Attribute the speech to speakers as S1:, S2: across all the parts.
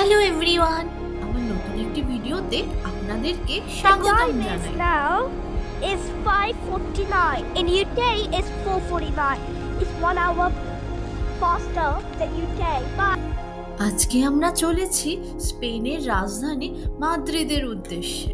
S1: Hello everyone, আমার নতুন একটি ভিডিওতে আপনাদেরকে স্বাগতম জানাই।
S2: Now is 5:49. In UK is 4:49. It's 1 hour faster than UK. But
S1: আজকে আমরা চলেছি স্পেনের রাজধানী মাদ্রিদের উদ্দেশ্যে।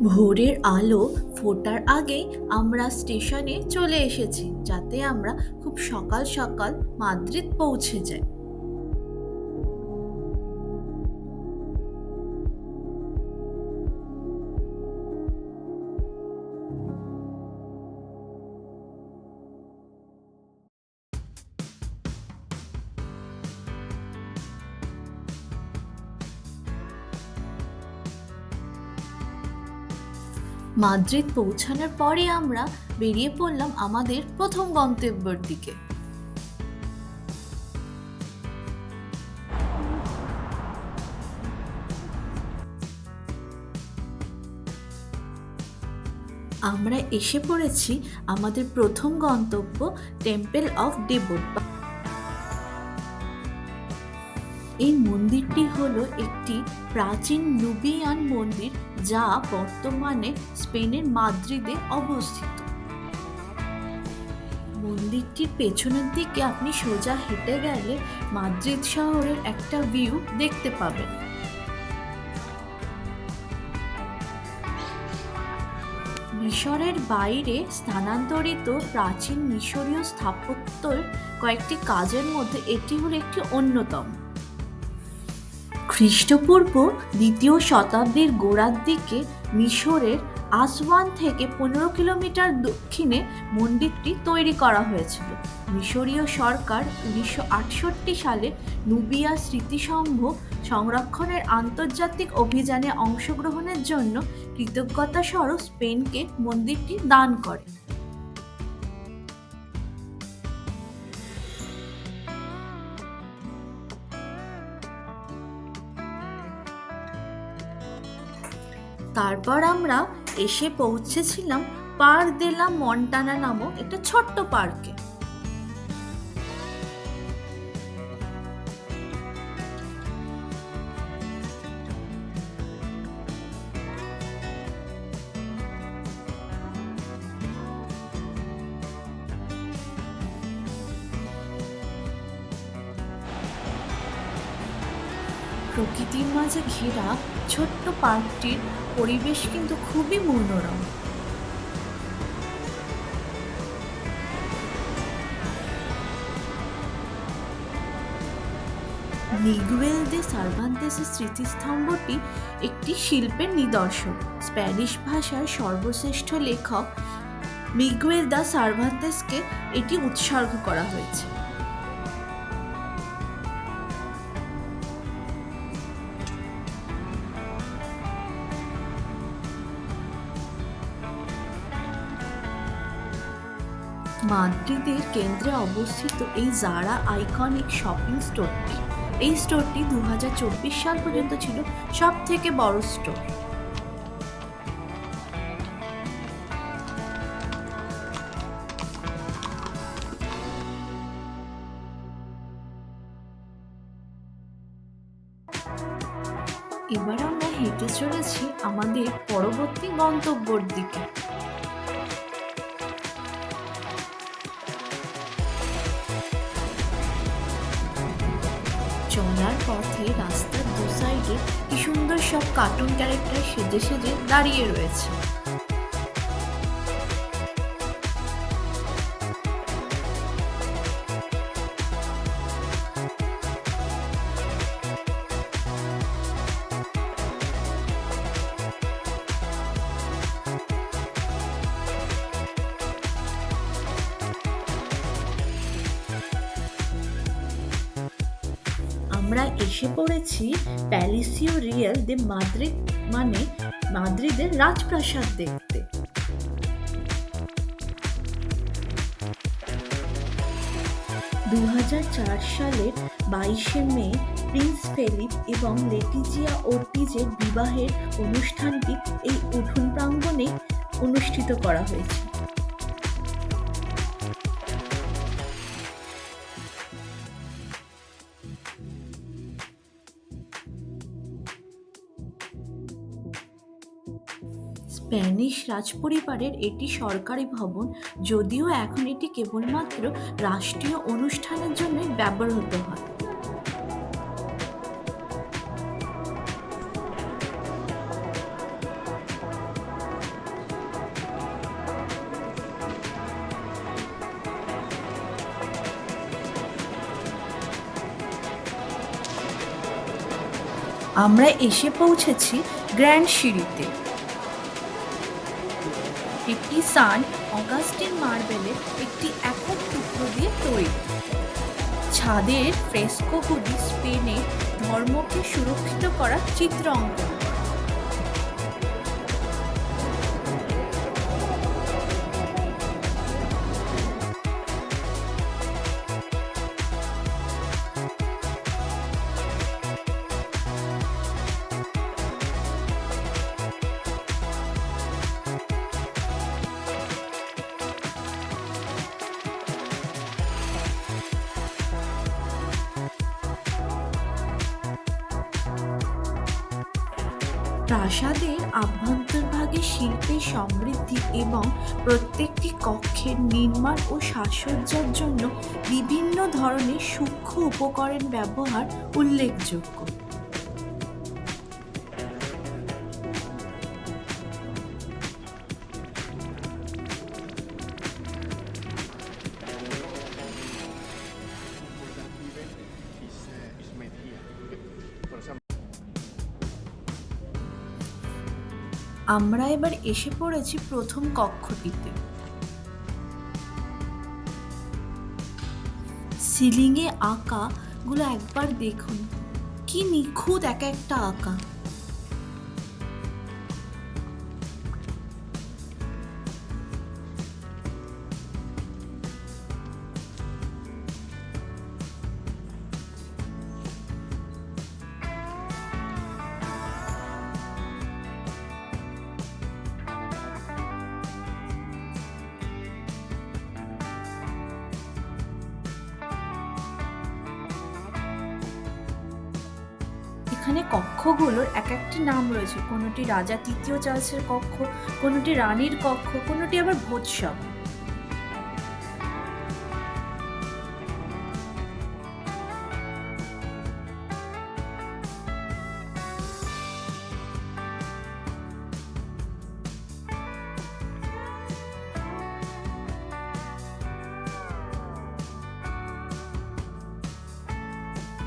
S1: ভোরের আলো ফোটার আগেই আমরা স্টেশনে চলে এসেছি, যাতে আমরা খুব সকাল সকাল মাদ্রিদ পৌঁছে যাই। মাদ্রিদ পৌঁছানোর পরে আমরা বেরিয়ে পড়লাম আমাদের প্রথম গন্তব্যের দিকে। আমরা এসে পড়েছি আমাদের প্রথম গন্তব্য টেম্পল অফ ডেবোট। এই মন্দিরটি হলো একটি প্রাচীন নুবিয়ান মন্দির, যা বর্তমানে স্পেনের মাদ্রিদে অবস্থিত। মন্দিরটির পেছনের দিকে আপনি সোজা হেঁটে গেলে মাদ্রিদ শহরের একটা ভিউ দেখতে পাবেন। মিশরের বাইরে স্থানান্তরিত প্রাচীন মিশরীয় স্থাপত্যের কয়েকটি কাজের মধ্যে এটি হলো একটি অন্যতম। খ্রিস্টপূর্ব ২য় শতাব্দীর গোড়ার দিকে মিশরের আসওয়ান থেকে ১৫ কিলোমিটার দক্ষিণে মন্দিরটি তৈরি করা হয়েছিল। মিশরীয় সরকার ১৯৬৮ সালে নুবিয়া স্মৃতিস্তম্ভ সংরক্ষণের আন্তর্জাতিক অভিযানে অংশগ্রহণের জন্য কৃতজ্ঞতাস্বরূপ স্পেনকে মন্দিরটি দান করে। তারপর আমরা এসে পৌঁছেছিলাম পার্ক দে লা মন্টানা নামক একটা ছোট্ট পার্কে। প্রকৃতির মাঝে ঘেরা ছোট্ট পার্কটির পরিবেশ কিন্তু খুবই মনোরম। মিগুয়েল দে সার্ভান্তেসের স্মৃতিস্তম্ভটি একটি শিল্পের নিদর্শন। স্প্যানিশ ভাষার সর্বশ্রেষ্ঠ লেখক মিগুয়েল দা সার্ভান্তেসকে এটি উৎসর্গ করা হয়েছে। মাদ্রিদের কেন্দ্রে অবস্থিত এই জারা আইকনিক শপিং স্টোরটি। এই স্টোরটি ২০২৪ সাল পর্যন্ত ছিল সব থেকে বড় স্টোর। এবার আমরা হেঁটে চলেছি আমাদের পরবর্তী গন্তব্যের দিকে। চলার পথে রাস্তার দু সাইডে কি সুন্দর সব কার্টুন ক্যারেক্টার সেজে সেজে দাঁড়িয়ে রয়েছে। আমরা এসে পড়েছি প্যালিসিও রিয়াল দে মাদ্রিদ, মানে মাদ্রিদের রাজপ্রাসাদ দেখতে। সালের ২২শে মে প্রিন্স ফেলিপ এবং লেটিজিয়া ওর্টিজের বিবাহের অনুষ্ঠানটি এই উঠোন প্রাঙ্গণে অনুষ্ঠিত করা হয়েছে। স্প্যানিশ রাজপরিবারের এটি সরকারি ভবন, যদিও এখন এটি কেবলমাত্র রাষ্ট্রীয় অনুষ্ঠানের জন্য ব্যবহৃত হয়। আমরা এসে পৌঁছেছি গ্র্যান্ড সিঁড়িতে। এটি সান অগাস্টিন মার্বেলের একটি একক টুকরো দিয়ে তৈরি। ছাদের ফ্রেস্কোগুলি স্পেনের ধর্মকে সুরক্ষিত করা চিত্র অঙ্কন। প্রাসাদের আভ্যন্তরভাগে শিল্পের সমৃদ্ধি এবং প্রত্যেকটি কক্ষের নির্মাণ ও সাজসজ্জার জন্য বিভিন্ন ধরনের সূক্ষ্ম উপকরণ ব্যবহার উল্লেখযোগ্য।
S3: is made here. For example,
S1: আমরা এবার এসে পড়েছি প্রথম কক্ষটিতে। সিলিংয়ে আঁকা গুলো একবার দেখুন, কি নিখুঁত এক একটা আঁকা। এখানে কক্ষগুলোর এক একটি নাম রয়েছে, কোনোটি রাজা তৃতীয় চার্লসের কক্ষ, কোনোটি রানীর কক্ষ, কোনোটি আবার ভোজসব।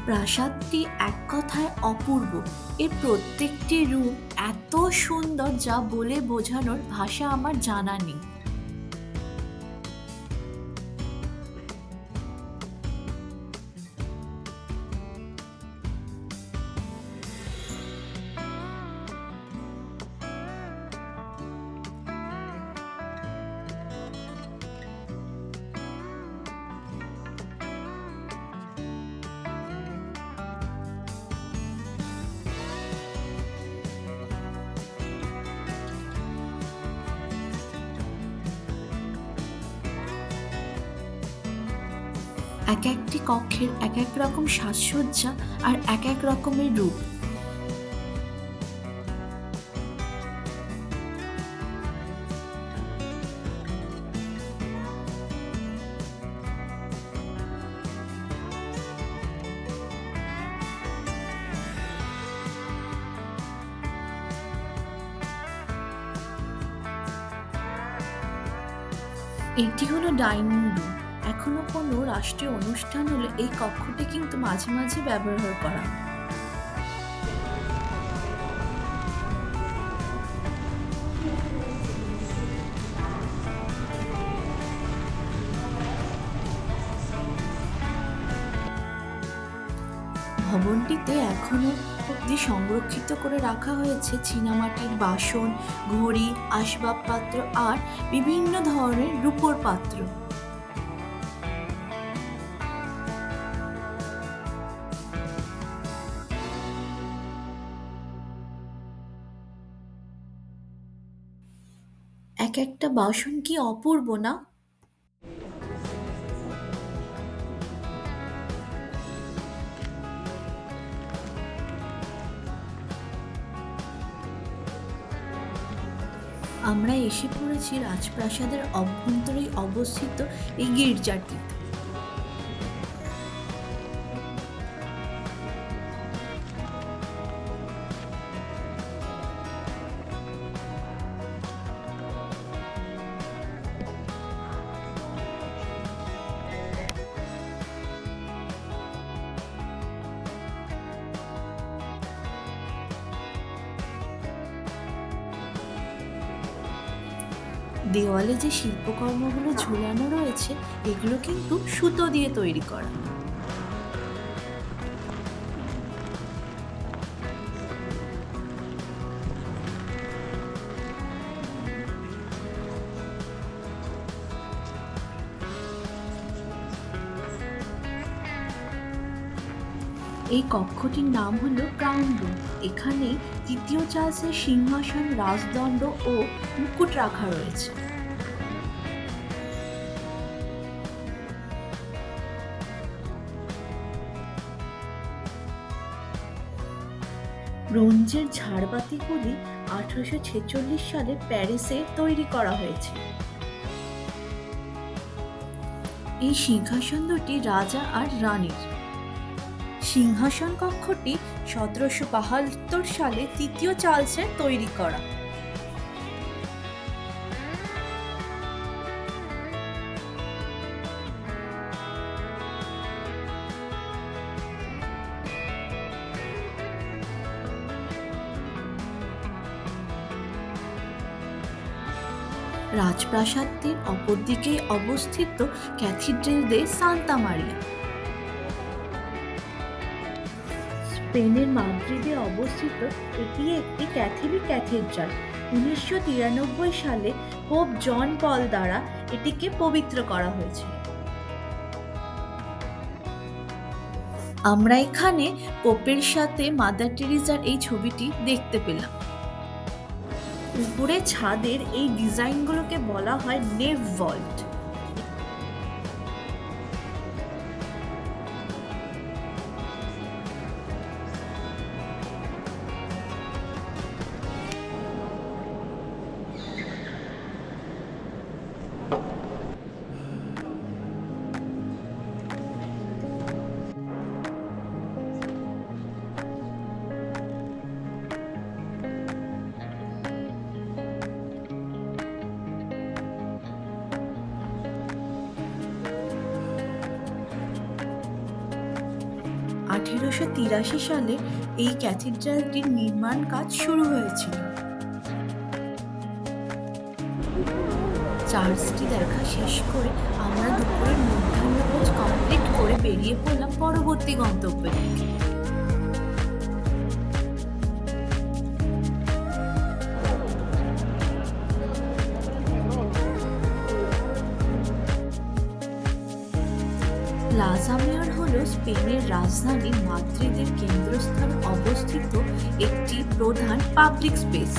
S1: প্রাসাদটি এক কথায় অপূর্ব। এর প্রত্যেকটি রূপ এত সুন্দর যা বলে বোঝানোর ভাষা আমার জানা নেই। এক একটি কক্ষের এক এক রকম সাজসজ্জা আর এক এক রকমের রূপ। এটি হলো ডাইনিং রুম। এখনো কোনো রাষ্ট্রীয় অনুষ্ঠান হলে এই কক্ষটি কিন্তু মাঝে মাঝে ব্যবহার করা হয়। ভবনটিতে এখনো অবধি সংরক্ষিত করে রাখা হয়েছে চীনামাটির বাসন, ঘড়ি, আসবাবপত্র আর বিভিন্ন ধরনের রূপোর পাত্র। এক একটা বাসন কি অপূর্ব না? আমরা এসে পড়েছি রাজপ্রাসাদের অভ্যন্তরেই অবস্থিত এই গির্জাটিতে। দেওয়ালে যে শিল্পকর্মগুলো ঝুলানো রয়েছে এগুলো কিন্তু সুতো দিয়ে তৈরি করা। এই কক্ষটির নাম হলো ক্রাউন রুম। এখানে তৃতীয় চার্লসের সিংহাসন, রাজদণ্ড ও মুকুট রাখা রয়েছে। ব্রোঞ্জের ঝাড়বাতিগুলি 1846 সালে প্যারিসে তৈরি করা হয়েছে। এই সিংহাসন দুটি রাজা আর রানীর। সিংহাসন কক্ষটি 1772 সালে তৃতীয় চার্লসের তৈরি করা। রাজপ্রাসাদটির অপরদিকে অবস্থিত ক্যাথিড্রাল দে সান্তা মারিয়া। স্পেনের মাদ্রিদে অবস্থিত এটি একটি ক্যাথলিক ক্যাথিড্রাল। 1993 সালে পোপ জন পল দ্বারা এটিকে পবিত্র করা হয়েছিল। আমরা এখানে পোপের সাথে মাদার টেরেসার এই ছবিটি দেখতে পেলাম। উপরে ছাদের এই ডিজাইনগুলোকে বলা হয় নেভ ভল্ট। সালে এই ক্যাথিড্রালটির নির্মাণ কাজ শুরু হয়েছিল। চার্চটি দেখা শেষ করে আমরা দুপুরের মধ্যাহ্নভোজ কমপ্লিট করে বেরিয়ে পড়লাম পরবর্তী গন্তব্যের দিকে। প্লাজা মেয়র হলো স্পেনের রাজধানী মাদ্রিদের কেন্দ্রস্থলে অবস্থিত একটি প্রধান পাবলিক স্পেস।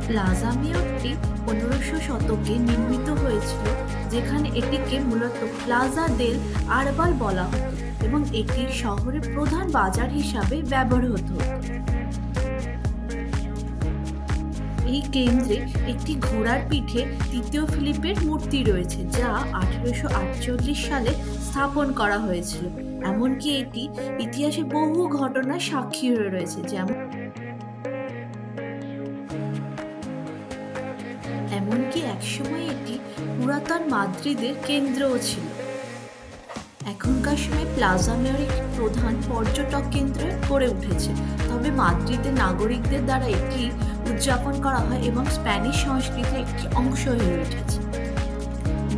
S1: প্লাজা মেয়রটি 1500 শতকে নির্মিত হয়েছিল, যেখানে এটিকে মূলত প্লাজা দেল আরবাল বলা হতো এবং এটি শহরের প্রধান বাজার হিসাবে ব্যবহৃত হতো। এই কেন্দ্রে একটি ঘোড়ার পিঠে তৃতীয় ফিলিপের মূর্তি রয়েছে, যা 1848 সালে স্থাপন করা হয়েছিল। এমনকি এটি ইতিহাসে বহু ঘটনার সাক্ষী হয়ে রয়েছে, এমনকি একসময় এটি পুরাতন মাদ্রিদের কেন্দ্রও ছিল। এখনকার সময় প্লাজা মেয়র একটি প্রধান পর্যটক কেন্দ্রে গড়ে উঠেছে, তবে মাদ্রিদের নাগরিকদের দ্বারা এটি উদযাপন করা হয় এবং স্প্যানিশ সংস্কৃতির একটি অংশ হয়ে উঠেছে।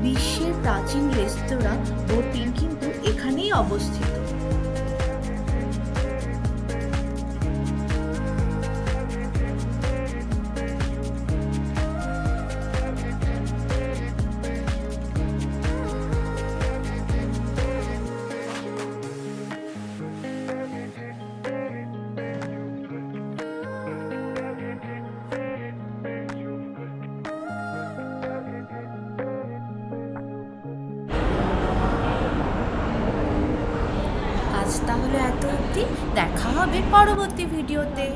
S1: বিশ্বের প্রাচীন রেস্তোরাঁ বোটিং কিন্তু এখানেই অবস্থিত। তাহলে এত অবধি, দেখা হবে পরবর্তী ভিডিওতে।